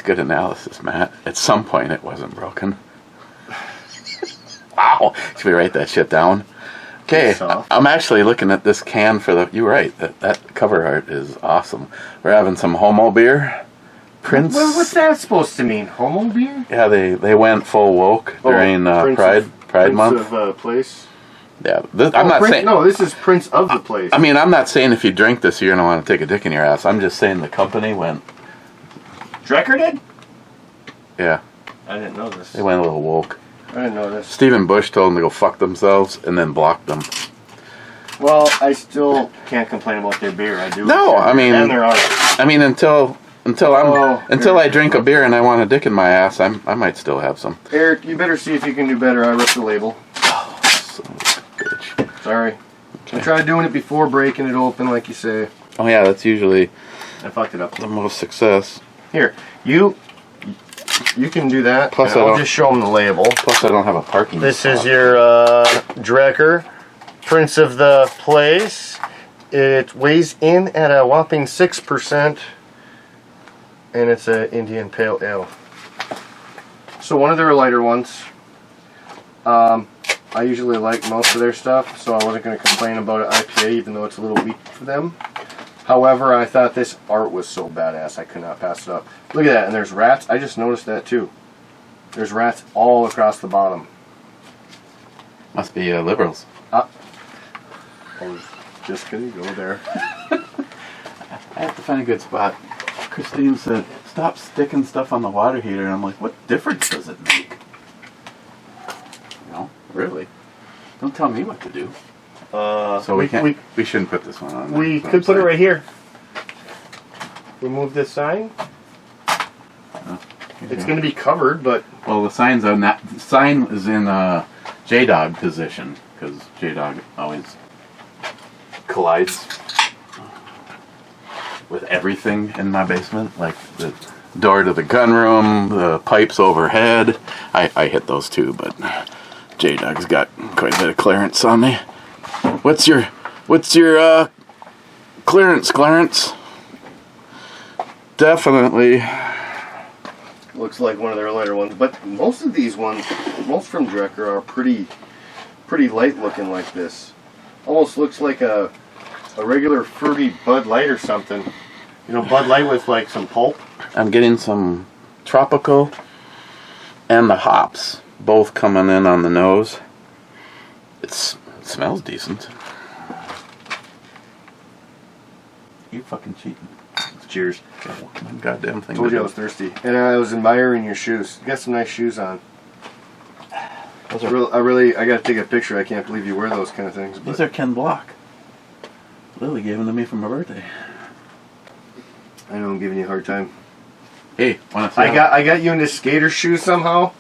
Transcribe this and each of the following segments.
good analysis, Matt. At some point, it wasn't broken. Wow. Should we write that shit down? Okay, I'm actually looking at this can for the... You're right. That cover art is awesome. We're having some Homo beer. Prince... What's that supposed to mean? Homo beer? Yeah, they went full woke during Pride Month. Prince of Place? Yeah. I'm not saying... No, this is Prince of the Place. I mean, I'm not saying if you drink this, you're going to want to take a dick in your ass. I'm just saying the company went... Drekker did? Yeah. I didn't know this. They went a little woke. I didn't know this. Stephen Bush told them to go fuck themselves and then blocked them. Well, I still can't complain about their beer. I do. No, I mean... And their art. I mean, until I drink a beer and I want a dick in my ass, I might still have some. Eric, you better see if you can do better. I ripped the label. Oh, son of a bitch. Sorry. Okay. I tried doing it before breaking it open, like you say. Oh yeah, that's usually I fucked it up. the most success. Here, you can do that. Plus, I'll just show them the label. Plus, I don't have a parking This spot. is your Drekker, Prince of the Place. It weighs in at a whopping 6%, and it's an Indian Pale Ale. So one of their lighter ones. I usually like most of their stuff, so I wasn't going to complain about an IPA, even though it's a little weak for them. However, I thought this art was so badass, I could not pass it up. Look at that, and there's rats. I just noticed that too. There's rats all across the bottom. Must be liberals. I was just going to go there. I have to find a good spot. Christine said, stop sticking stuff on the water heater. And I'm like, what difference does it make? No, really. Don't tell me what to do. So we shouldn't put this one on. We could put it right here. Remove this sign. It's going to be covered, but... Well, the sign's on that. The sign is in J-Dog position, because J-Dog always collides with everything in my basement, like the door to the gun room, the pipes overhead. I hit those too, but J-Dog's got quite a bit of clearance on me. What's your clearance, Clarence? Definitely. Looks like one of their lighter ones, but most of these ones, most from Drekker, are pretty light looking like this. Almost looks like a regular fruity Bud Light or something. You know, Bud Light with like some pulp. I'm getting some tropical and the hops both coming in on the nose. It smells decent. You fucking cheating. Cheers. Goddamn thing. Told you I was thirsty. And I was admiring your shoes. You got some nice shoes on. Those are, I gotta take a picture. I can't believe you wear those kind of things. But these are Ken Block. Lily gave them to me for my birthday. I know I'm giving you a hard time. Hey, wanna see? I got you into skater shoes somehow.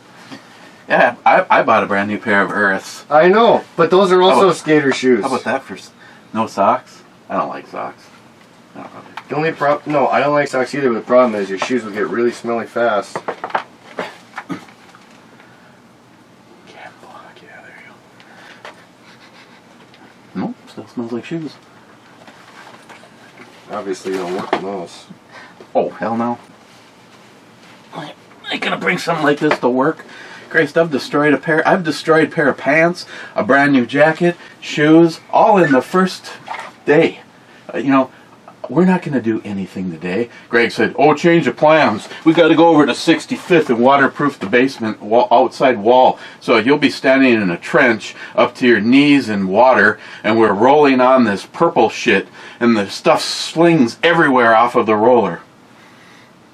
Yeah, I bought a brand new pair of Earths. I know, but those are also skater shoes. How about that for no socks? I don't like socks. The only problem, no, I don't like socks either, but the problem is your shoes will get really smelly fast. Ken Block, yeah, there you go. Nope, still smells like shoes. Obviously you don't work on those. Oh, hell no. I ain't gonna bring something like this to work. Christ, I've destroyed a pair of pants, a brand new jacket, shoes, all in the first day. You know, we're not going to do anything today. Greg said, oh, change of plans. We got to go over to 65th and waterproof the basement outside wall. So you'll be standing in a trench up to your knees in water, and we're rolling on this purple shit, and the stuff slings everywhere off of the roller.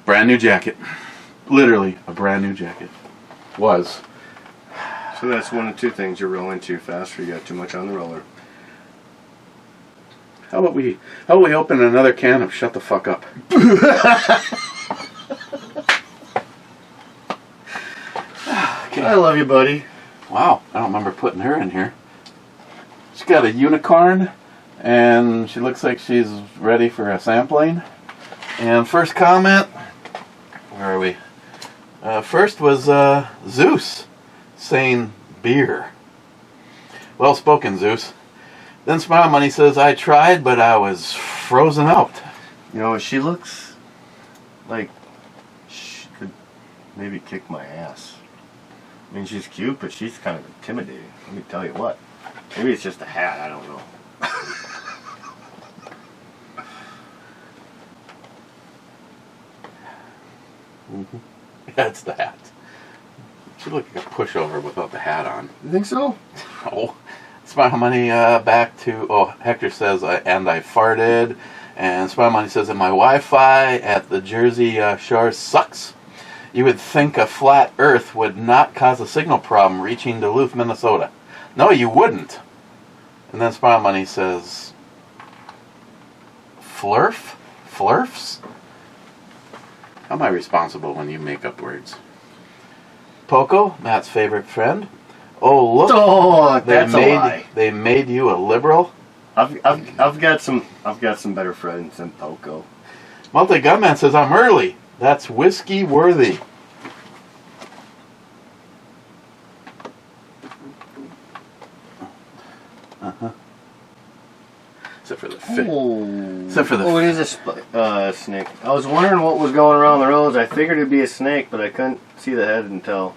Brand new jacket. Literally a brand new jacket. Was. So that's one of two things. You're rolling too fast or you got too much on the roller. How about we open another can of Shut the Fuck Up? Okay. I love you, buddy. Wow, I don't remember putting her in here. She's got a unicorn, and she looks like she's ready for a sampling. And first comment, where are we? First was Zeus saying beer. Well spoken, Zeus. Then Smile Money says, I tried, but I was frozen out. You know, she looks like the maybe kick my ass. I mean, she's cute, but she's kind of intimidating. Let me tell you what. Maybe it's just a hat. I don't know. Mm-hmm. That's the hat. She looked like a pushover without the hat on. You think so? Oh. Smile Money back to, Hector says, and I farted. And Smile Money says, and my Wi-Fi at the Jersey Shore sucks. You would think a flat earth would not cause a signal problem reaching Duluth, Minnesota. No, you wouldn't. And then Smile Money says, flurf? Flurfs? How am I responsible when you make up words? Poco, Matt's favorite friend. Oh, look. Oh, that's a lie. They made you a liberal? I've got some better friends than Poco. Multi-Gunman says, I'm early. That's whiskey worthy. Uh-huh. Except for the fit. Except for the. Oh, it is a snake. I was wondering what was going around the roads. I figured it'd be a snake, but I couldn't see the head until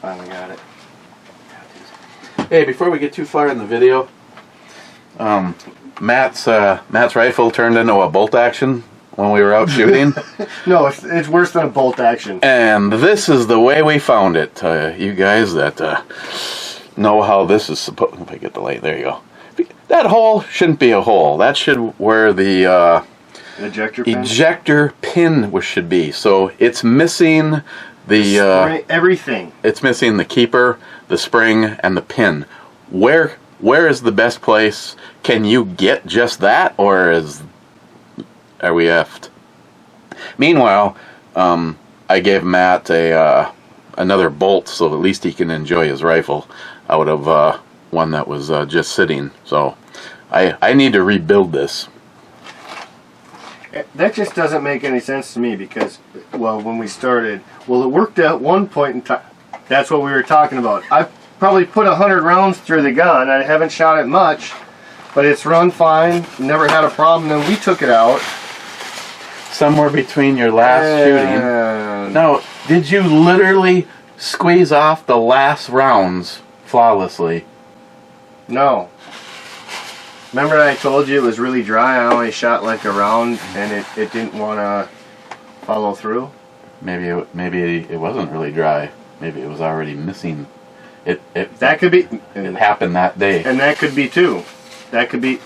finally got it. Hey, before we get too far in the video, Matt's rifle turned into a bolt action when we were out shooting. No, it's worse than a bolt action. And this is the way we found it. You guys that know how this is supposed. If I get the light, there you go. That hole shouldn't be a hole. That should where the ejector pin should be. So it's missing the everything. It's missing the keeper, the spring, and the pin. Where is the best place? Can you get just that, or are we effed? Meanwhile, I gave Matt another bolt so at least he can enjoy his rifle out of one that was just sitting. So I need to rebuild this. That just doesn't make any sense to me because, well, when we started, it worked at one point in time. That's what we were talking about. I probably put 100 rounds through the gun. I haven't shot it much, but it's run fine. Never had a problem. Then we took it out. Somewhere between your last shooting. Now, did you literally squeeze off the last rounds flawlessly? No. Remember I told you it was really dry? I only shot like a round and it didn't want to follow through? Maybe it wasn't really dry. Maybe it was already missing. That could be. It happened that day. And that could be too. That could be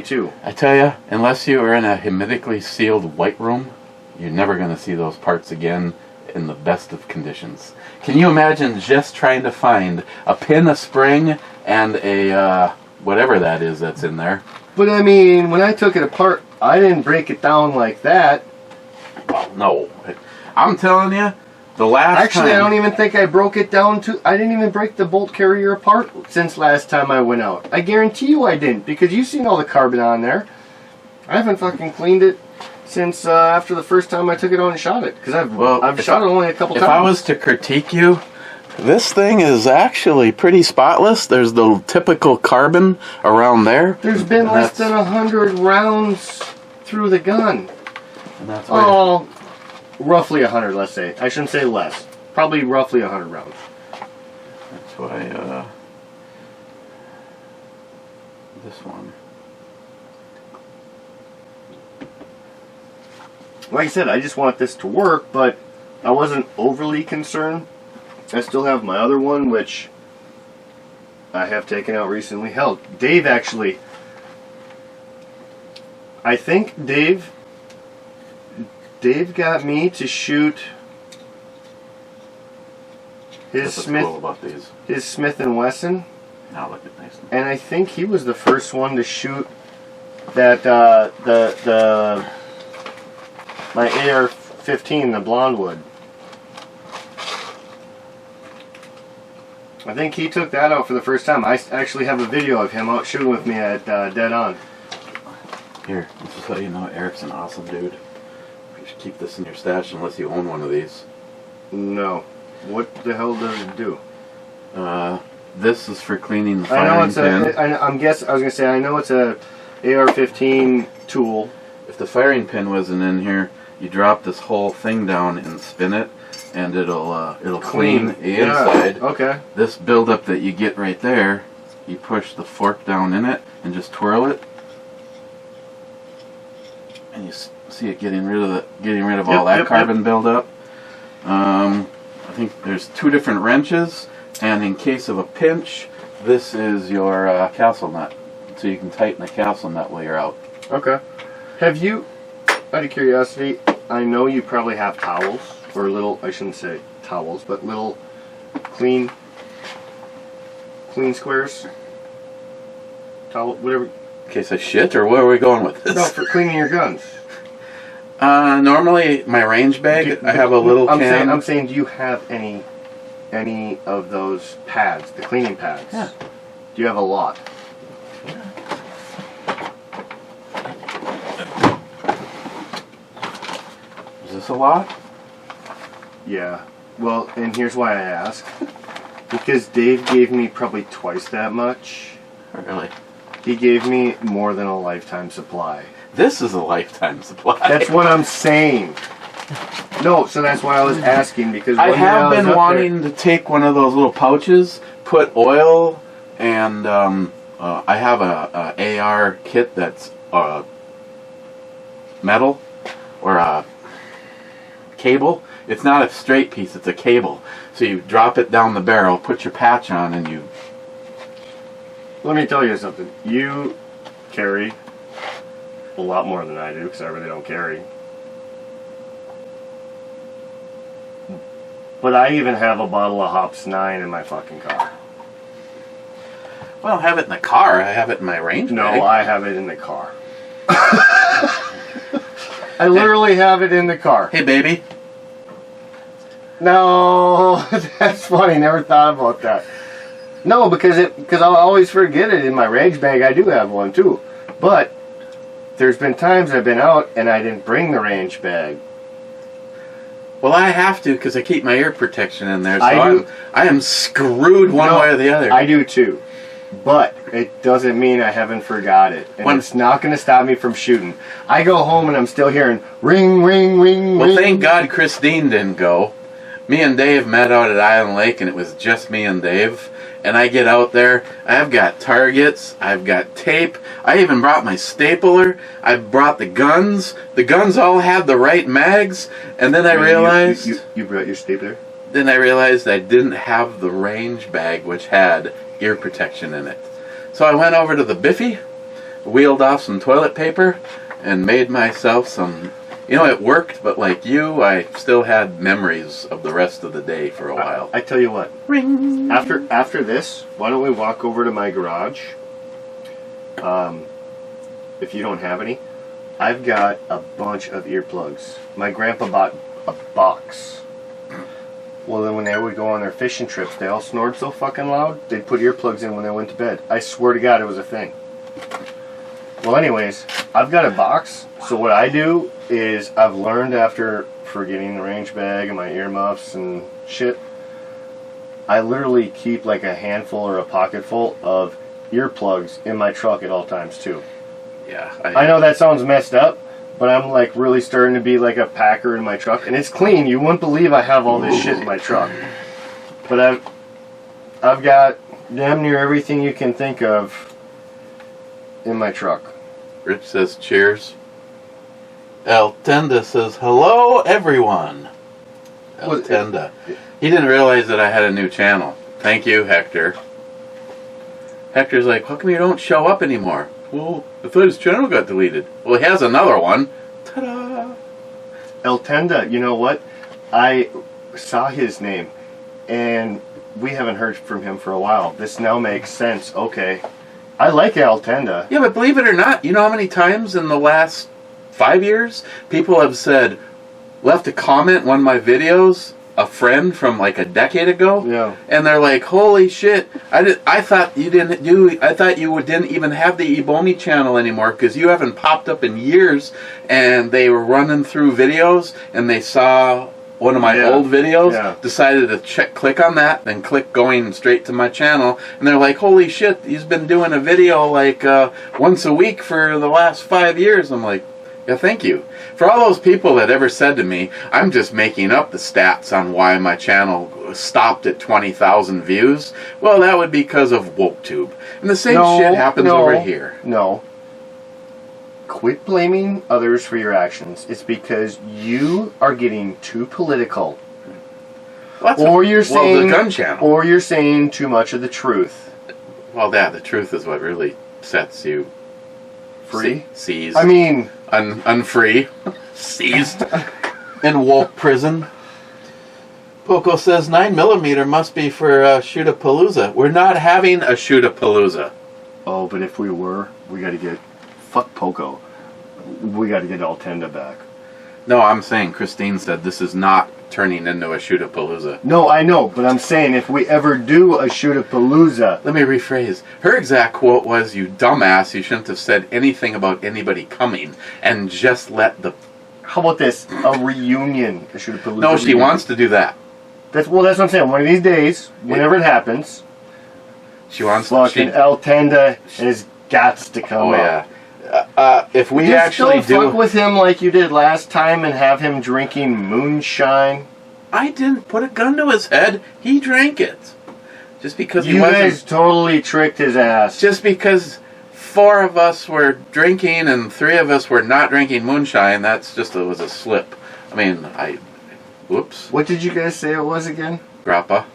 too. I tell you, unless you are in a hermetically sealed white room, you're never going to see those parts again in the best of conditions. Can you imagine just trying to find a pin, a spring, and a whatever that is that's in there? But I mean, when I took it apart, I didn't break it down like that. Well, no. I'm telling you, the last Actually, time... I don't even think I broke it down to... I didn't even break the bolt carrier apart since last time I went out. I guarantee you I didn't, because you've seen all the carbon on there. I haven't fucking cleaned it since after the first time I took it on and shot it. Because I've shot it only a couple times. If I was to critique you, this thing is actually pretty spotless. There's the typical carbon around there. There's been less than 100 rounds through the gun. And that's why roughly 100, let's say. I shouldn't say less. Probably roughly 100 rounds. That's why, this one. Like I said, I just want this to work, but I wasn't overly concerned. I still have my other one, which I have taken out recently. Hell, Dave actually... I think Dave got me to shoot his Smith & Wesson. Now look at nice. And I think he was the first one to shoot that my AR-15, the blonde wood. I think he took that out for the first time. I actually have a video of him out shooting with me at Dead On. Here, this is how you know Eric's an awesome dude. You should keep this in your stash unless you own one of these. No. What the hell does it do? This is for cleaning the firing pin. I know it's a AR-15 tool. If the firing pin wasn't in here, you drop this whole thing down and spin it. and it'll clean the Yeah. inside. Okay. This buildup that you get right there, you push the fork down in it and just twirl it, and you see it getting rid of all that carbon buildup. I think there's 2 different wrenches, and in case of a pinch, this is your castle nut, so you can tighten the castle nut while you're out. Okay. Have you, out of curiosity, I know you probably have towels, or little, I shouldn't say towels, but little clean squares? Towel, whatever. In case of shit, or where are we going with this? No, for cleaning your guns. Normally, my range bag, I have a little can. I'm saying, do you have any of those pads, the cleaning pads? Yeah. Do you have a lot? Is this a lot? Yeah. Well, and here's why I ask. Because Dave gave me probably twice that much. Really? He gave me more than a lifetime supply. This is a lifetime supply. That's what I'm saying. No, so that's why I was asking, because I one day have was been up wanting to take one of those little pouches, put oil, and I have a AR kit that's metal or a cable. It's not a straight piece, it's a cable. So you drop it down the barrel, put your patch on, and you... Let me tell you something. You carry a lot more than I do, because I really don't carry. But I even have a bottle of Hops 9 in my fucking car. Well, I have it in the car. I have it in my range No, bag. I have it in the car. I literally have it in the car. Hey, baby. No, that's funny. Never thought about that. No, because I'll always forget it in my range bag. I do have one too, but there's been times I've been out and I didn't bring the range bag. Well, I have to because I keep my ear protection in there, so I am screwed one way or the other. I do too, but it doesn't mean I haven't forgot it, and it's not going to stop me from shooting. I go home and I'm still hearing ring, ring, ring, Well, ring. thank God Christine didn't go. Me and Dave met out at Island Lake, and it was just me and Dave. And I get out there, I've got targets, I've got tape, I even brought my stapler, I brought the guns. The guns all had the right mags, and then I realized... You brought your stapler? Then I realized I didn't have the range bag, which had ear protection in it. So I went over to the Biffy, wheeled off some toilet paper, and made myself some... You know, it worked, but like you, I still had memories of the rest of the day for a while. I tell you what. Ring. After this, why don't we walk over to my garage? If you don't have any, I've got a bunch of earplugs. My grandpa bought a box. Well, then when they would go on their fishing trips, they all snored so fucking loud, they'd put earplugs in when they went to bed. I swear to God, it was a thing. Well, anyways, I've got a box, so what I do is I've learned after forgetting the range bag and my earmuffs and shit, I literally keep like a handful or a pocket full of earplugs in my truck at all times too. Yeah. I know that sounds messed up, but I'm like really starting to be like a packer in my truck, and it's clean. You wouldn't believe I have all this shit in my truck. But I've got damn near everything you can think of in my truck. Rich says cheers. El Tenda says hello everyone. El Tenda. He didn't realize that I had a new channel. Thank you, Hector. Hector's like, how come you don't show up anymore? Well, I thought his channel got deleted. Well, he has another one. Ta-da! El Tenda, you know what? I saw his name, and we haven't heard from him for a while. This now makes sense. Okay. I like El Tenda. Yeah, but believe it or not, you know how many times in the last 5 years people have said, left a comment on one of my videos, a friend from like a decade ago, Yeah. and they're like, holy shit, I thought you didn't even have the Ebomi channel anymore because you haven't popped up in years. And they were running through videos and they saw one of my old videos, decided to click on that, then click going straight to my channel, and they're like, holy shit, he's been doing a video like once a week for the last 5 years. I'm like, Yeah, thank you. For all those people that ever said to me, I'm just making up the stats on why my channel stopped at 20,000 views, well, that would be because of WokeTube. And the same shit happens over here. No. Quit blaming others for your actions. It's because you are getting too political. Well, the gun channel. Or you're saying too much of the truth. Well, the truth is what really sets you free. Seized. I mean, unfree. Seized. In woke prison. Poco says 9mm must be for Shoot-a-Palooza. We're not having a Shoot-a-Palooza. Oh, but if we were, we got to get... Fuck Poco. We got to get Altenda back. No, I'm saying Christine said this is not turning into a Shoot-a-Palooza. No, I know, but I'm saying if we ever do a Shoot-a-Palooza... Let me rephrase. Her exact quote was, "You dumbass, you shouldn't have said anything about anybody coming, and just let the..." How about this? A reunion, a Shoot-a-Palooza. No, she wants to do that. That's what I'm saying. One of these days, whenever it happens, she wants fucking Altenda has got to come up. Yeah. If we actually still fuck with him like you did last time and have him drinking moonshine. I didn't put a gun to his head. He drank it. Just because he You wasn't... guys totally tricked his ass. Just because 4 of us were drinking and 3 of us were not drinking moonshine, that's just, it was a slip. I mean, whoops. What did you guys say it was again? Grappa.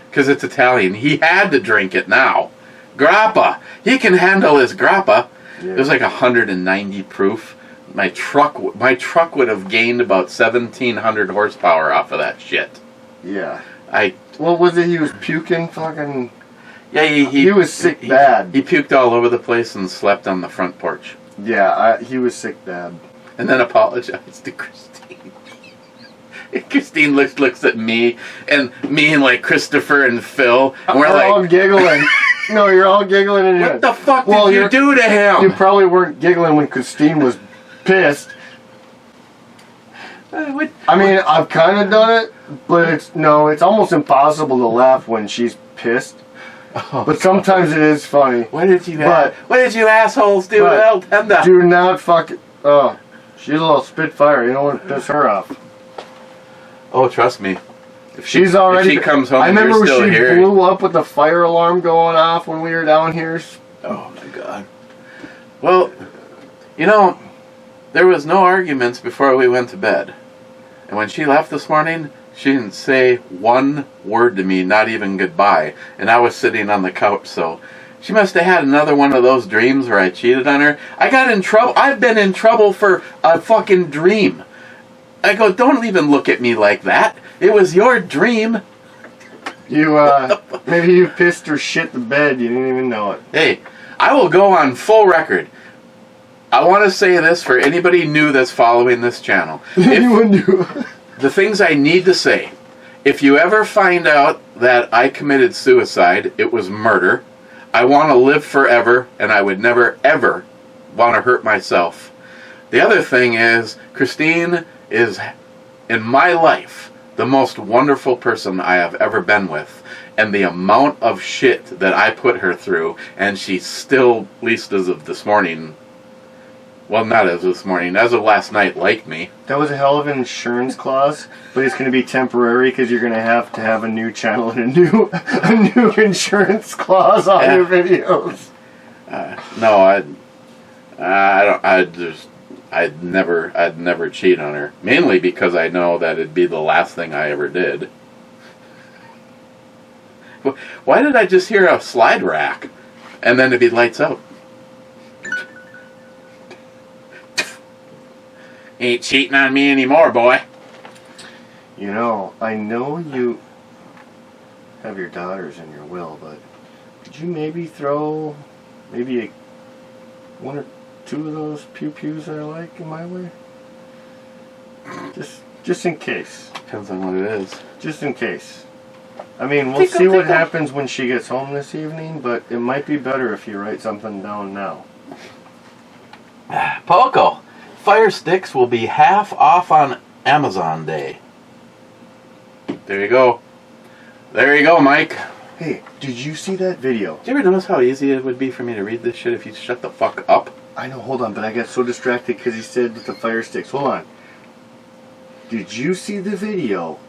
Because it's Italian. He had to drink it now. Grappa. He can handle his grappa. Yeah. It was like 190 proof. My truck would have gained about 1,700 horsepower off of that shit. Yeah. What was it? He was puking fucking... Yeah, he was sick bad. He puked all over the place and slept on the front porch. Yeah, he was sick bad. And then apologized to Christine. Christine looks at me and like Christopher and Phil, and we're all giggling. No, you're all giggling in What the fuck did you do to him? You probably weren't giggling when Christine was pissed. I mean, I've kind of done it, but it's almost impossible to laugh when she's pissed. Oh, but sometimes it is funny. What did you assholes do with Altenda? Do not fuck it. Oh, she's a little spitfire. You don't want to piss her off. Oh, trust me. If she comes home, I remember you're still when she here. blew up with the fire alarm going off when we were down here. Oh my God. Well, there was no arguments before we went to bed. And when she left this morning, she didn't say one word to me, not even goodbye. And I was sitting on the couch, so she must have had another one of those dreams where I cheated on her. I got in trouble. I've been in trouble for a fucking dream. I go, don't even look at me like that. It was your dream. Maybe you pissed or shit the bed. You didn't even know it. Hey, I will go on full record. I want to say this for anybody new that's following this channel. Anyone new? The things I need to say. If you ever find out that I committed suicide, it was murder. I want to live forever, and I would never, ever want to hurt myself. The other thing is, Christine is, in my life, the most wonderful person I have ever been with. And the amount of shit that I put her through, and she still, at least as of this morning, well, not as of this morning, as of last night, liked me. That was a hell of an insurance clause, but it's going to be temporary because you're going to have a new channel and a new insurance clause on your videos. No, I'd never cheat on her. Mainly because I know that it'd be the last thing I ever did. Why did I just hear a slide rack? And then it'd be lights out. Ain't cheating on me anymore, boy. I know you have your daughters in your will, but could you maybe throw one or two of those pew-pews I like in my way? Just in case. Depends on what it is. Just in case. I mean, we'll see what happens when she gets home this evening, but it might be better if you write something down now. Poco, Fire Sticks will be half off on Amazon Day. There you go. There you go, Mike. Hey, did you see that video? Did you ever notice how easy it would be for me to read this shit if you shut the fuck up? I know, hold on, but I got so distracted because he said with the fire sticks. Hold on. Did you see the video?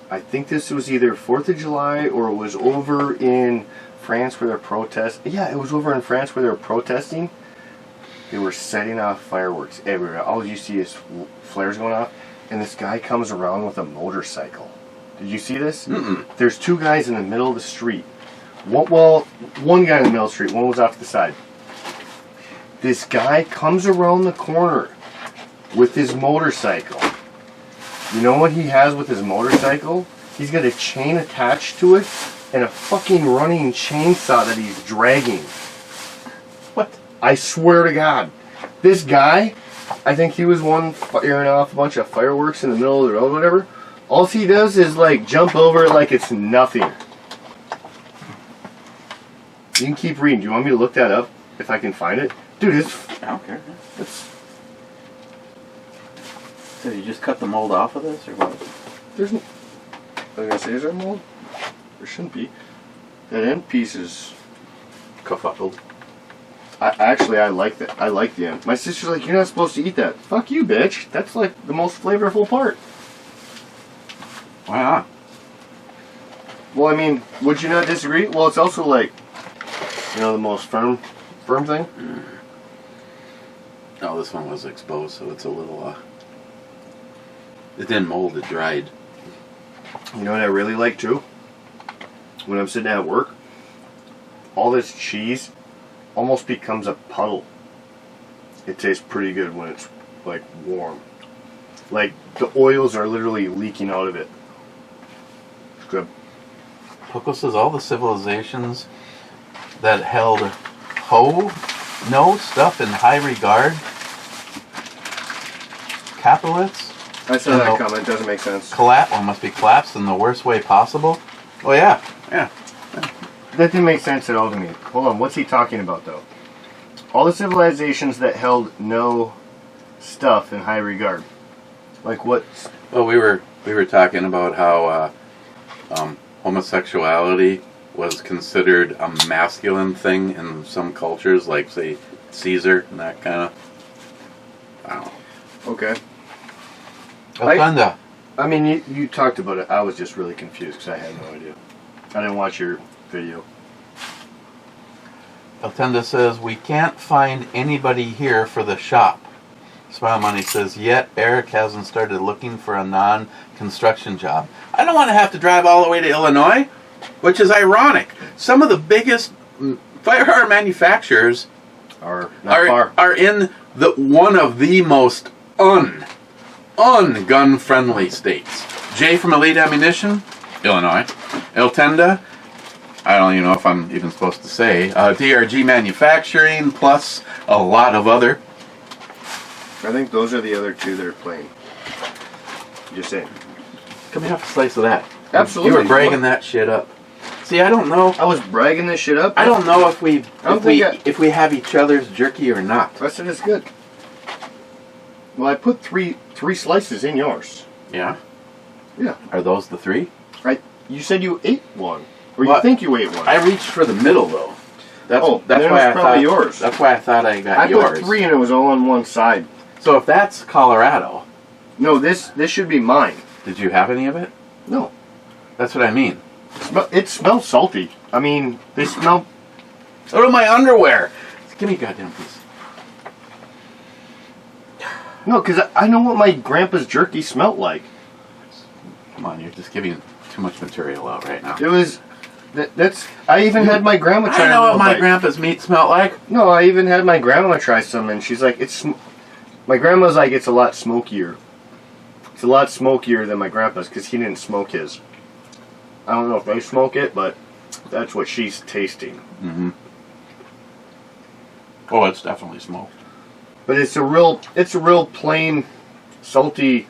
I think this was either 4th of July or it was over in France where they're protesting. Yeah, it was over in France where they were protesting. They were setting off fireworks everywhere. All you see is flares going off. And this guy comes around with a motorcycle. Did you see this? Mm-mm. There's two guys in the middle of the street. One guy in the middle of the street, one was off to the side. This guy comes around the corner with his motorcycle. You know what he has with his motorcycle? He's got a chain attached to it and a fucking running chainsaw that he's dragging. What? I swear to God. This guy, I think he was one firing off a bunch of fireworks in the middle of the road or whatever. All he does is like jump over it like it's nothing. You can keep reading. Do you want me to look that up if I can find it? Dude, I don't care. it's Did you just cut the mold off of this, or what? there's no, I was gonna say, is there mold? There shouldn't be. That end piece is Kerfuffled. I like that. I like the end. My sister's like, you're not supposed to eat that. Fuck you, bitch. That's like the most flavorful part. Why not? Well, I mean, would you not disagree? Well, it's also like, you know, the most firm thing. No, this one was exposed, so it's a little, it didn't mold, it dried. You know what I really like too? When I'm sitting at work, all this cheese almost becomes a puddle. It tastes pretty good when it's like warm. Like the oils are literally leaking out of it. It's good. Poco says all the civilizations that held no stuff in high regard, capitalists, I saw that comment. Doesn't make sense. must be collapsed in the worst way possible. Oh yeah. That didn't make sense at all to me. Hold on, what's he talking about though? All the civilizations that held no stuff in high regard. Like what? Well, we were talking about how homosexuality was considered a masculine thing in some cultures, like say Caesar and that kind of. I don't know. Okay. Wakanda. I mean, you talked about it. I was just really confused because I had no idea. I didn't watch your video. Altenda says, we can't find anybody here for the shop. Smile Money says, yet Eric hasn't started looking for a non-construction job. I don't want to have to drive all the way to Illinois, which is ironic. Some of the biggest firearm manufacturers Are not far. are in one of the most gun-friendly states. Jay from Elite Ammunition, Illinois. Eltenda, I don't even know if I'm even supposed to say. DRG Manufacturing, plus a lot of other. I think those are the other two that are playing. Just saying. Come have a slice of that. Absolutely. You were bragging that shit up. See, I don't know. I was bragging this shit up. I don't know if we have each other's jerky or not. I said it's good. Well, I put three slices in yours. Yeah. Yeah. Are those the three? Right. You said you ate one, or Well, you think you ate one. I reached for the middle though. That's then it why was I probably thought yours. That's why I thought I got I yours. put 3 and it was all on one side. So if that's Colorado, No, this should be mine. did you have any of it? No. That's what I mean. It smells salty. I mean, they smell. So do my underwear. Give me a goddamn piece. No, because I know what my grandpa's jerky smelled like. Come on, you're just giving too much material out right now. It was. That's. I even had my grandma try. I know a what my bite. grandpa's meat smelled like. No, I even had my grandma try some, and she's like, "It's." My grandma's like, "It's a lot smokier. It's a lot smokier than my grandpa's because he didn't smoke his." I don't know if they smoke it, but that's what she's tasting. Mm-hmm. Oh, it's definitely smoked. But it's a real plain, salty,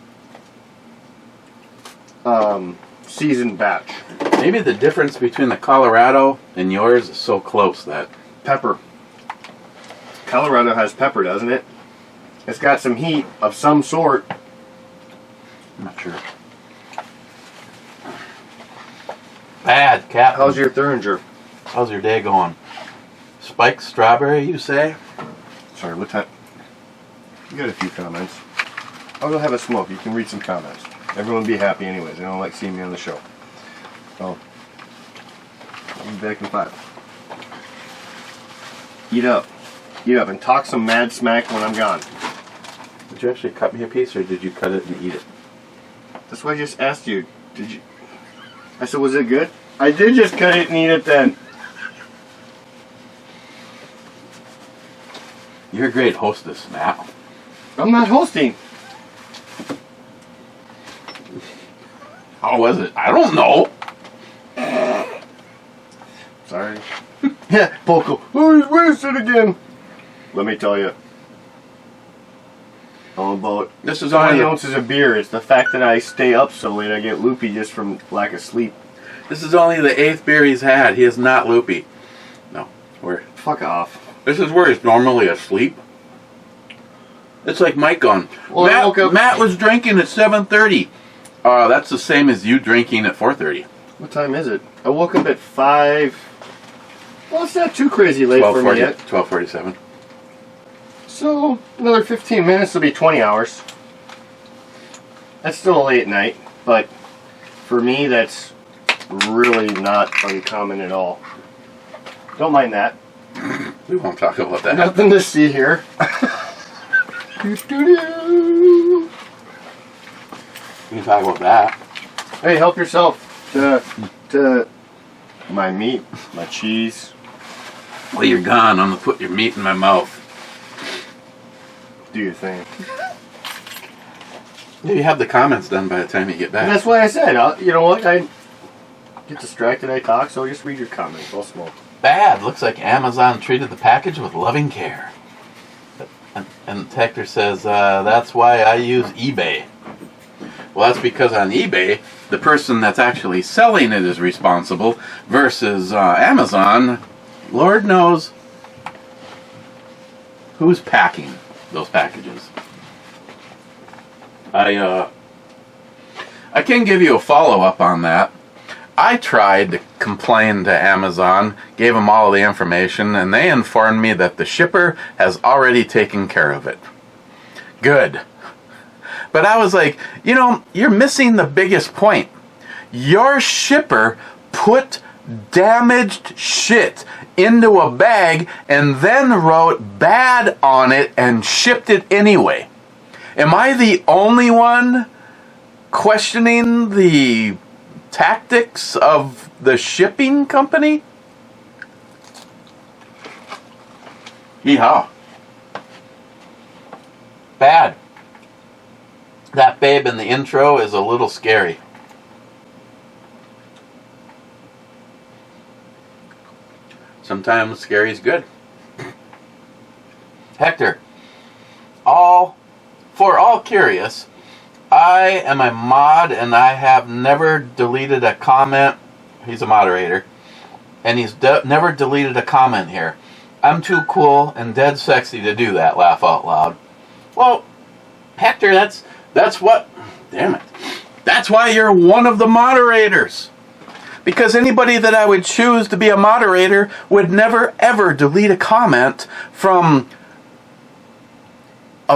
seasoned batch. Maybe the difference between the Colorado and yours is so close that Pepper. Colorado has pepper, doesn't it? It's got some heat of some sort. I'm not sure. Bad, Captain. How's your Thuringer? How's your day going? Spiked strawberry, you say? Sorry, what time? You got a few comments. I'll go have a smoke. You can read some comments. Everyone be happy anyways. They don't like seeing me on the show. So, I'll be back in 5. Eat up. Eat up and talk some mad smack when I'm gone. Did you actually cut me a piece, or did you cut it and eat it? That's why I just asked you. Did you? I said, was it good? I did just cut it and eat it then. You're a great hostess, Matt. I'm not hosting. How was it? I don't know. Sorry. Yeah, Poco. Oh, he's wasted again. Let me tell you. All about This is 20 only ounces of beer. It's the fact that I stay up so late. I get loopy just from lack of sleep. this is only the 8th beer he's had. He is not loopy. No, Fuck off. this is where he's normally asleep. It's like Mike going. Well, I woke up- Matt was drinking at 7:30. That's the same as you drinking at 4:30. What time is it? I woke up at 5. Well, it's not too crazy late for me yet. 12:47. So, another 15 minutes will be 20 hours. That's still a late night, but for me, that's really not uncommon at all. Don't mind that. We won't talk about that. Nothing to see here. Doo-doo-doo. We can talk about that. Hey, help yourself to my meat, my cheese. Well, you're gone. I'm gonna put your meat in my mouth. Do your thing. You have the comments done by the time you get back. And that's why I said, you know what? I get distracted, I talk, so just read your comments. I'll smoke. Bad. Looks like Amazon treated the package with loving care. And Hector says, that's why I use eBay. Well, that's because on eBay, the person that's actually selling it is responsible versus Amazon, Lord knows who's packing those packages. I can give you a follow-up on that. I tried to complain to Amazon, gave them all the information, and they informed me that the shipper has already taken care of it. Good. But I was like, you know, you're missing the biggest point. Your shipper put damaged shit into a bag and then wrote bad on it and shipped it anyway. Am I the only one questioning the tactics of the shipping company? Yeehaw. Bad. That babe in the intro is a little scary. Sometimes scary is good. Hector, for all curious, I am a mod and I have never deleted a comment. He's a moderator. And he's never deleted a comment here. I'm too cool and dead sexy to do that, laugh out loud. Well, Hector, that's what, damn it. That's why you're one of the moderators. Because anybody that I would choose to be a moderator would never ever delete a comment from,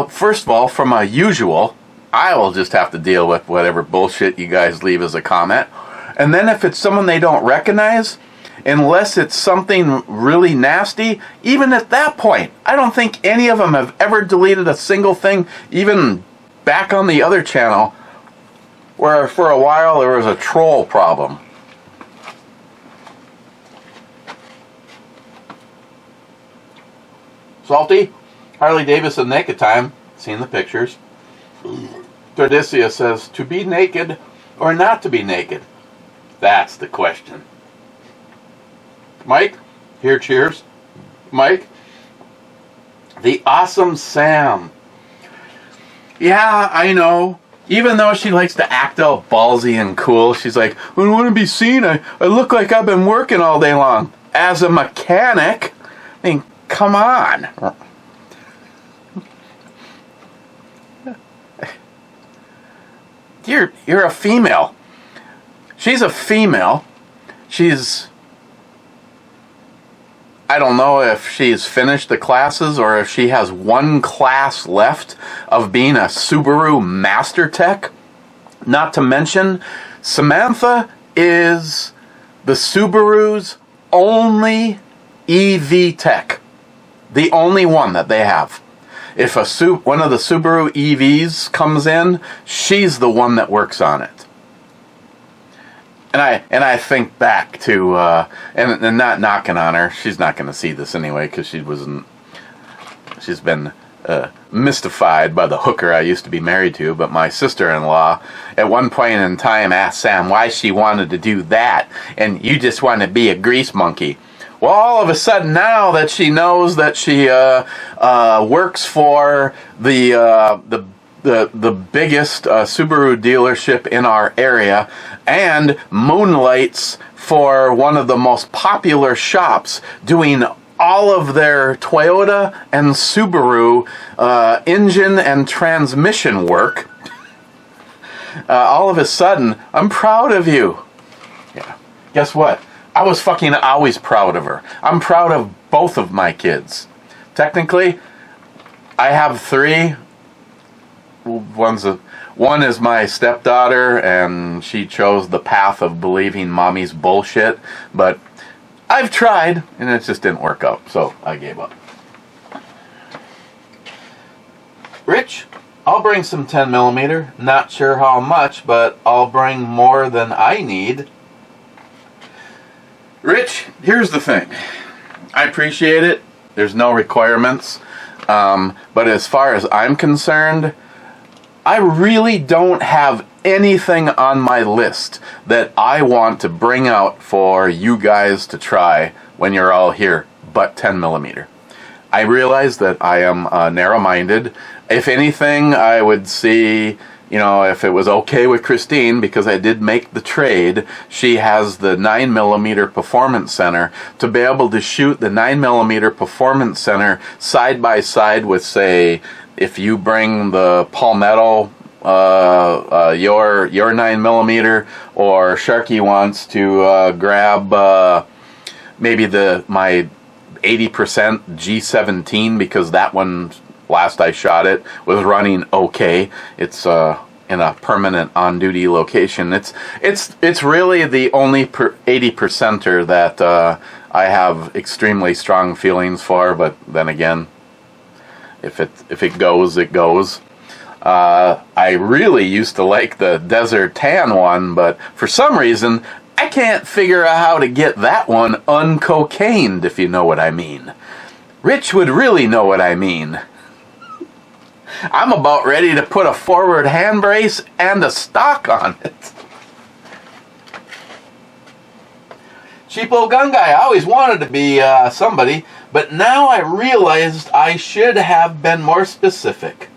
first of all, from a usual. I will just have to deal with whatever bullshit you guys leave as a comment. And then if it's someone they don't recognize, unless it's something really nasty, even at that point, I don't think any of them have ever deleted a single thing, even back on the other channel, where for a while there was a troll problem. Salty, Harley Davidson Naked Time, seen the pictures. Tordesia says, to be naked or not to be naked? That's the question. Mike, here, cheers. Mike, the awesome Sam. Yeah, I know. Even though she likes to act all ballsy and cool, she's like, I don't want to be seen. I look like I've been working all day long. As a mechanic, I mean, come on. You're a female. She's a female. She's I don't know if she's finished the classes or if she has one class left of being a Subaru Master Tech. Not to mention, Samantha is the Subaru's only EV tech. The only one that they have. If one of the Subaru EVs comes in, she's the one that works on it. And I think back to and not knocking on her. She's not going to see this anyway because she's been mystified by the hooker I used to be married to. But my sister-in-law at one point in time asked Sam why she wanted to do that, and you just want to be a grease monkey. Well, all of a sudden now that she knows that she works for the biggest Subaru dealership in our area and moonlights for one of the most popular shops doing all of their Toyota and Subaru engine and transmission work, all of a sudden, I'm proud of you. Yeah. Guess what? I was fucking always proud of her. I'm proud of both of my kids. Technically, I have 3. One is my stepdaughter, and she chose the path of believing mommy's bullshit. But I've tried, and it just didn't work out, so I gave up. Rich, I'll bring some 10mm. Not sure how much, but I'll bring more than I need. Rich, here's the thing. I appreciate it. There's no requirements. But as far as I'm concerned, I really don't have anything on my list that I want to bring out for you guys to try when you're all here, but 10mm. I realize that I am narrow-minded. If anything, I would see, if it was okay with Christine, because I did make the trade, she has the 9mm Performance Center, to be able to shoot the 9mm Performance Center side by side with, say, if you bring the Palmetto, your 9mm, or Sharky wants to grab maybe my 80% G17, because that one, last I shot it, was running okay. It's in a permanent on-duty location. It's really the only 80%er that I have extremely strong feelings for. But then again, if it goes, it goes. I really used to like the Desert Tan one, but for some reason I can't figure out how to get that one uncocained, if you know what I mean. Rich would really know what I mean. I'm about ready to put a forward hand brace and a stock on it. Cheap old gun guy. I always wanted to be somebody, but now I realized I should have been more specific.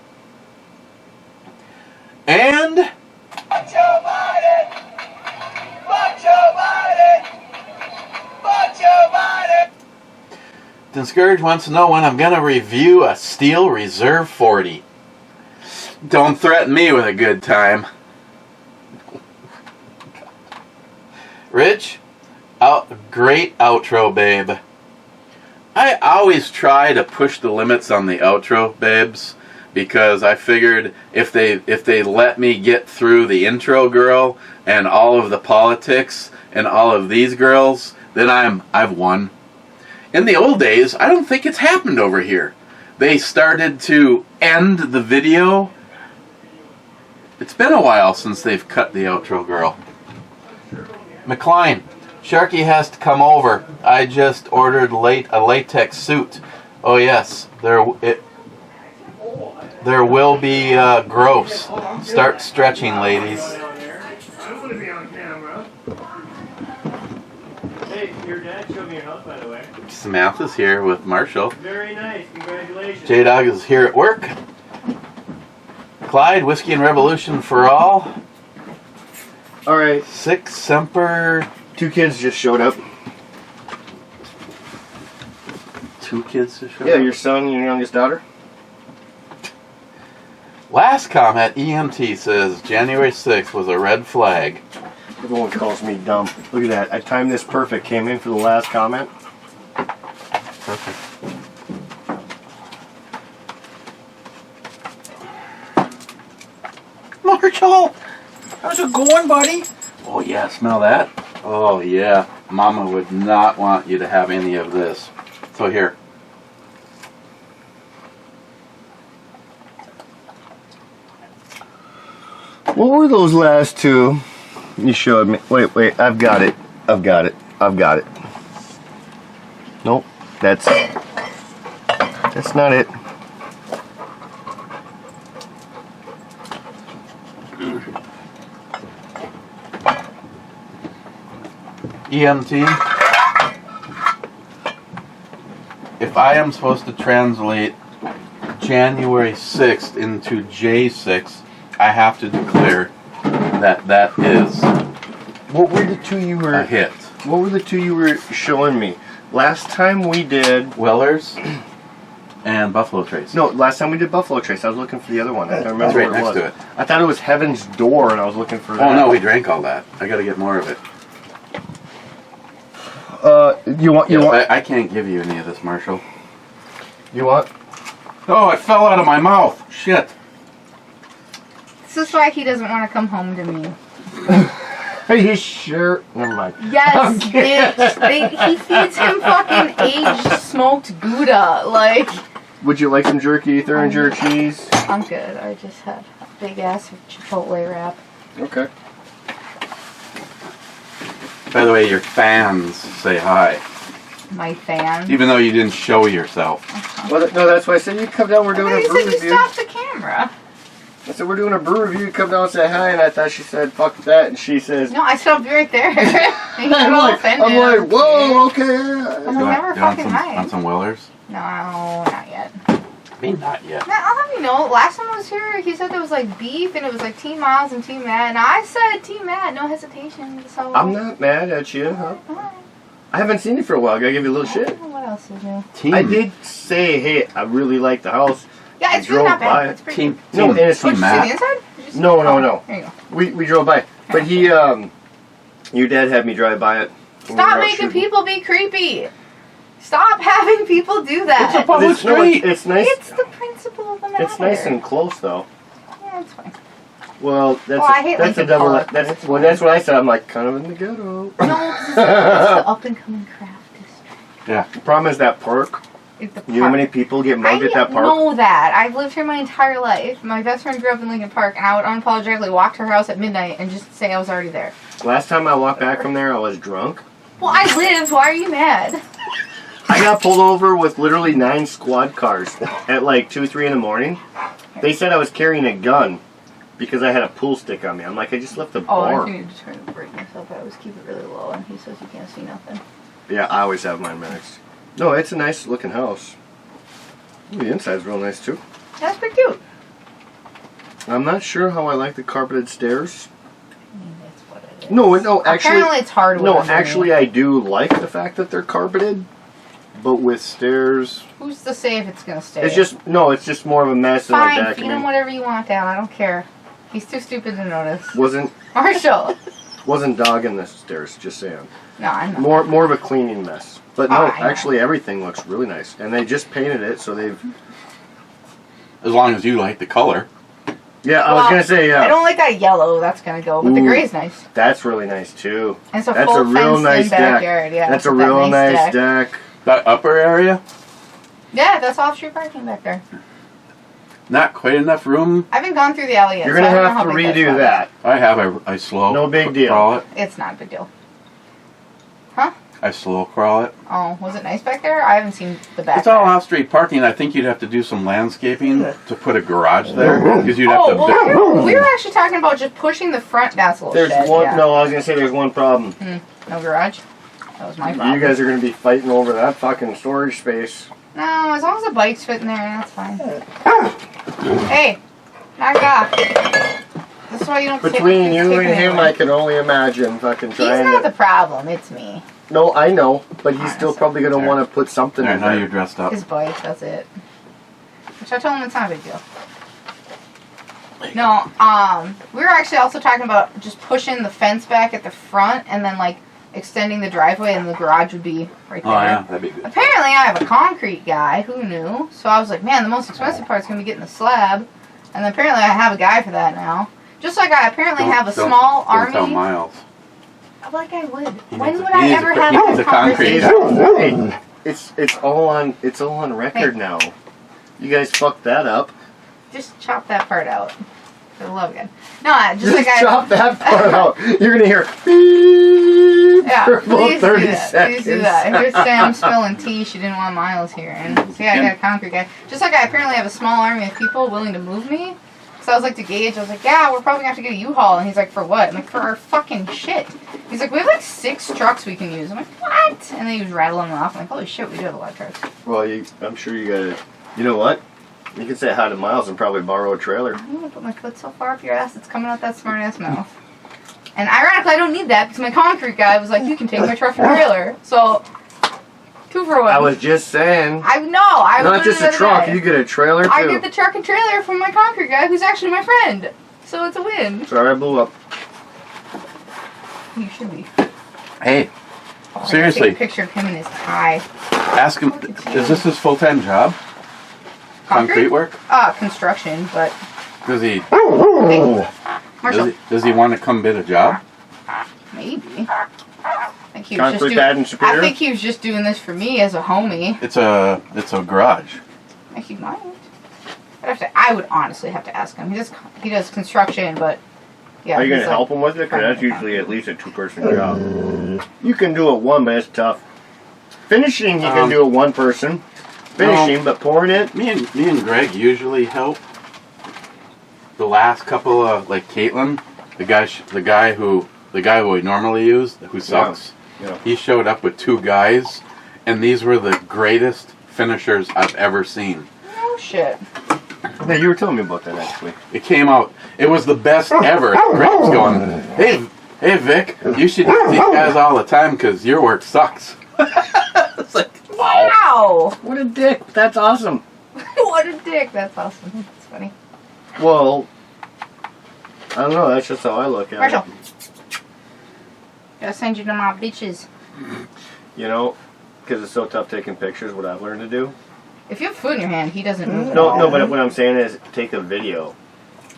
And Joe Biden! Joe Biden! Joe Biden! Discouraged wants to know when I'm going to review a Steel Reserve 40. Don't threaten me with a good time. Rich, great outro, babe. I always try to push the limits on the outro, babes, because I figured if they let me get through the intro girl and all of the politics and all of these girls, then I've won. In the old days, I don't think it's happened over here. They started to end the video. It's been a while since they've cut the outro girl. McLean, Sharky has to come over. I just ordered a latex suit. Oh yes, there will be gross. Start stretching, ladies. I'm going to be on camera. Hey, your dad showed me your house, by the way. Samantha's here with Marshall. Very nice. Congratulations. J-Dog is here at work. Clyde, Whiskey and Revolution for all. All right. 6 Semper. 2 kids just showed up. 2 kids to show Yeah, up? your son and your youngest daughter. Last comment, EMT says January 6th was a red flag. Everyone calls me dumb. Look at that. I timed this perfect. Came in for the last comment. Perfect. Marshall! How's it going, buddy? Oh yeah, smell that? Oh yeah. Mama would not want you to have any of this. So here. What were those last two you showed me? Wait, I've got it. Nope, that's not it. EMT. If I am supposed to translate January 6th into J6, I have to declare that is What were the two you were? a hit. What were the two you were showing me? Last time we did. Wellers and Buffalo Trace. No, last time we did Buffalo Trace. I was looking for the other one. I don't remember That's right what it next was. to it. I thought it was Heaven's Door, and I was looking for that. Oh no, we drank all that. I gotta get more of it. You want? I can't give you any of this, Marshall. You want? Oh, it fell out of my mouth. Shit. This is why he doesn't want to come home to me. Are you sure? Never mind. Yes, bitch. He feeds him fucking aged smoked Gouda. Like, Would you like some jerky, Thurin jerk cheese? I'm good. I just had a big ass Chipotle wrap. Okay. By the way, your fans say hi. My fan. Even though you didn't show yourself. Well, no, that's why I said you come down. We're doing a You brew said you review. stopped the camera. I said we're doing a brew review. You come down and say hi, and I thought she said fuck that, and she says. No, I stopped you right there. I'm like, whoa, okay. I'm You want- never you want fucking some, hi. want some Wellers? No, not yet. I mean, not yet. Man, I'll have you know, last time I was here, he said there was like beef and it was like Team Miles and Team Matt. And I said Team Matt, no hesitation. So I'm not mad at you. Huh? Alright. I haven't seen you for a while. I gotta give you a little shit. What else is new? Team. I did say, hey, I really like the house. Yeah, I it's really not drove by bad. it. It's pretty Team. good. No, Team, and it's Did team you see the Matt. inside? Did you see- No, no, oh, no. There you go. We drove by, but he your dad had me drive by it. when we were Stop out making shooting. people be creepy. Stop having people do It's a that. public It's, no, street. it's nice. It's the principle of the matter. It's nice and close though. Yeah, it's fine. Well, that's I hate that's a Lincoln double. Park. That's It's when fine. that's what I said. I'm like kind of in the ghetto. No, 'cause it's the up and coming craft district. The problem is that park. It's the You know how park. many people get mugged at I that park? know that. I've lived here my entire life. My best friend grew up in Lincoln Park, and I would unapologetically walk to her house at midnight and just say I was already there. Last time I walked back from there, I was drunk. Well, I lived. Why are you mad? I got pulled over with literally 9 squad cars at like 2, 3 in the morning. They said I was carrying a gun because I had a pool stick on me. I'm like, I just left the Oh, I bar. need to try to break myself. I always keep it really low, and he says you can't see nothing. Yeah, I always have mine mixed. No, it's a nice looking house. Ooh, the inside's real nice too. That's pretty cute. I'm not sure how I like the carpeted stairs. I mean, that's what it is. No, actually, Apparently it's hard. no, with actually, I do like the fact that they're carpeted, but with stairs, who's to say if it's gonna stay? it's just more of a mess than like fine. that. Feed him whatever you want, Dad. I don't care. He's too stupid to notice. Wasn't dogging the stairs. Just saying. No, I'm not. More of a cleaning mess. But no, Oh, I know. actually everything looks really nice. And they just painted it, so they've... As long as you like the color. Yeah, I was Well, going to say, I yeah. don't like that yellow. That's gonna go, but the Ooh. gray's nice. That's really nice, too. And it's a That's full a real fenced-in nice deck. backyard. Yeah, That's a with that real nice deck. deck. That upper area, Yeah, that's off-street parking back there. not quite enough room. I haven't gone through the alley yet. You're so going I to don't know have to how big redo spot that. I have. I slow. No big deal. Crawl it. is. It's not a big deal. I slow crawl it. Oh, was it nice back there? I haven't seen the back. It's all there. off-street parking. I think you'd have to do some landscaping to put a garage there because you'd have Oh, to. well, we were actually talking about just pushing the front. That's a little There's shed, one... yeah. No, I was going to say there's one problem. No garage? That was my problem. You guys are going to be fighting over that fucking storage space. No, as long as the bikes fit in there, that's fine. Hey, knock off. That's why you don't Between you kick and him, anyone. I can only imagine fucking He's trying not to... the problem, it's me. No, I know, but he's Alright, still so- probably going to Alright. want to put something I in know there. you're dressed up. His bike, that's it. Which I told him it's not a big deal. No, we were actually also talking about just pushing the fence back at the front and then like extending the driveway, and the garage would be right there. Oh yeah, that'd be good. Apparently, I have a concrete guy. Who knew? So I was like, man, the most expensive part's gonna be getting the slab. And then apparently, I have a guy for that now. Just like I apparently have a small army. Don't tell Miles. Like I would. He When needs would a- I he needs ever a- have he needs this a concrete conversation? Hey, it's all on record now. You guys fucked that up. Just chop that part out. For the love of God. No, just like I. chop that part out. You're gonna hear beep Yeah, for about please do 30 that. seconds. Please do that. Here's Sam spilling tea she didn't want Miles here. And so yeah, I got a concrete guy. Just like I apparently have a small army of people willing to move me. So I was like to Gage, I was like, yeah, we're probably gonna have to get a U-Haul. And he's like, for what? I'm like, for our fucking shit. He's like, we have like 6 trucks we can use. I'm like, what? And then he was rattling them off. I'm like, holy shit, we do have a lot of trucks. Well, I'm sure you gotta. You know what? You can say hi to Miles and probably borrow a trailer. I'm gonna put my foot so far up your ass, it's coming out that smart ass mouth. And ironically, I don't need that because my concrete guy was like, you can take my truck and trailer. So, 2 for 1. I was just saying. I know. I Not was just a truck, you get a trailer too. I get the truck and trailer from my concrete guy, who's actually my friend. So it's a win. Sorry, I blew up. You should be. Hey, Oh, I gotta seriously, take a picture of him in his tie. ask him. Is this his full-time job? Concrete work? Construction, but Does he? hey, Marshall, Does he want to come bid a job? maybe. I think he was just Concrete pad doing. and Superior? I think he was just doing this for me as a homie. It's a garage. I think he might. I would honestly have to ask him. He does construction, but yeah. Are you he's gonna like- help him with it? Because that's usually at least a 2-person job. You can do it one, but it's tough. Finishing, you can do it one person. Finishing, but pouring it. Me and Greg usually help. The last couple of like Caitlin, the guy who we normally use, who sucks. Yeah. He showed up with 2 guys, and these were the greatest finishers I've ever seen. Oh shit. Yeah, you were telling me about that actually. It came out. It was the best ever. Greg was going, hey Vic, you should use these guys all the time because your work sucks. It's like, Wow. What a dick. That's awesome. What a dick. That's awesome. That's funny. Well, I don't know. That's just how I look at Marshall. it. Gotta send you to my bitches. You know, because it's so tough taking pictures, what I've learned to do. If you have food in your hand, he doesn't move. No, but what I'm saying is take a video.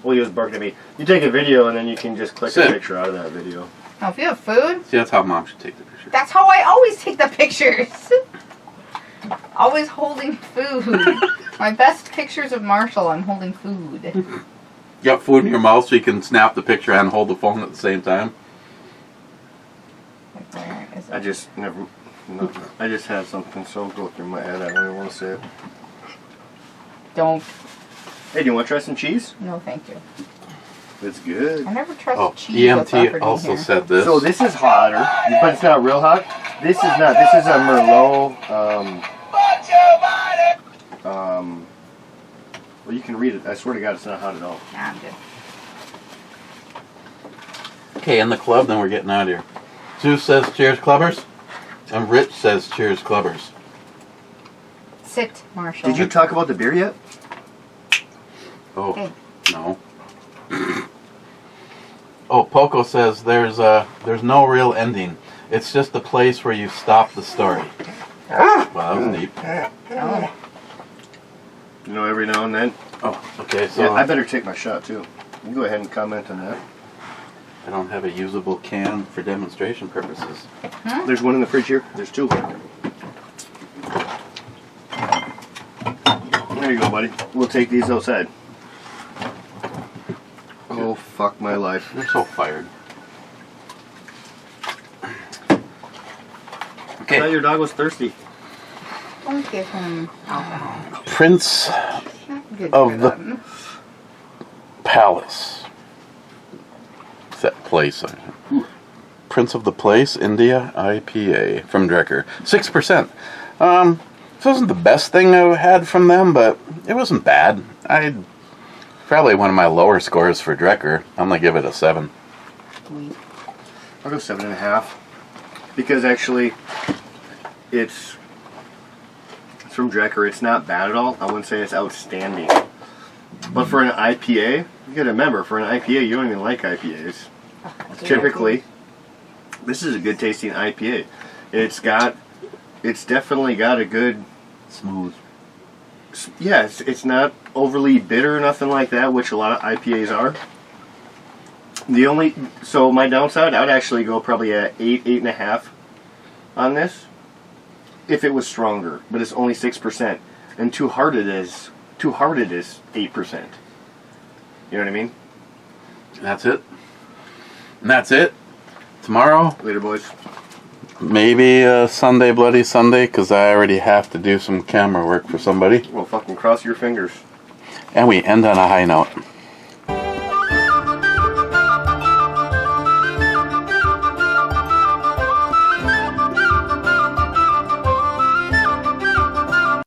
Well, he was barking at me. You take a video and then you can just click a Sit. picture out of that video. No, if you have food, see, that's how Mom should take the picture. that's how I always take the pictures. Always holding food. My best pictures of Marshall, I'm holding food. You got food in your mouth so you can snap the picture and hold the phone at the same time. Like, where is it? I just never. No, I just had something so go through my head. I don't even want to say it. Don't. Hey, do you want to try some cheese? No, thank you. It's good. I never trust Oh, cheese. That's offered EMT in also here. said this. So this is hotter, but it's not real hot. This is not. This is a Merlot. Well, you can read it. I swear to God, it's not hot at all. Nah, I'm good. Okay, in the club, then we're getting out of here. Zeus says cheers, clubbers. And Rich says cheers, clubbers. Sit, Marshall. Did you talk about the beer yet? Oh, Okay. no. Oh, Poco says there's no real ending. It's just the place where you stop the story. Wow, that was deep. Oh. You know, every now and then. Oh, okay, so Yeah, I better take my shot too. You go ahead and comment on that. I don't have a usable can for demonstration purposes. There's one in the fridge here. There's 2. There you go, buddy. We'll take these outside. Oh, fuck my life. You're so fired. I thought Okay, your dog was thirsty. Don't give him alcohol. Prince Not good Of for the- them. Palace. What's that place? Prince of the Place, India IPA from Drekker. 6%. This wasn't the best thing I had from them, but it wasn't bad. Probably one of my lower scores for Drekker. I'm going to give it a 7. Sweet. I'll go 7.5. Because actually, it's from Drekker. It's not bad at all. I wouldn't say it's outstanding. But for an IPA, you gotta remember, for an IPA, you don't even like IPAs. Typically, This is a good tasting IPA. It's definitely got a good, Smooth. yeah, it's not overly bitter or nothing like that, which a lot of IPAs are. So my downside, I'd actually go probably at 8.5 on this if it was stronger, but it's only 6%, and too hard it is 8%. You know what I mean? That's it. And that's it. Tomorrow, Later, boys. maybe Sunday, Bloody Sunday, because I already have to do some camera work for somebody. Well, fucking cross your fingers. And we end on a high note.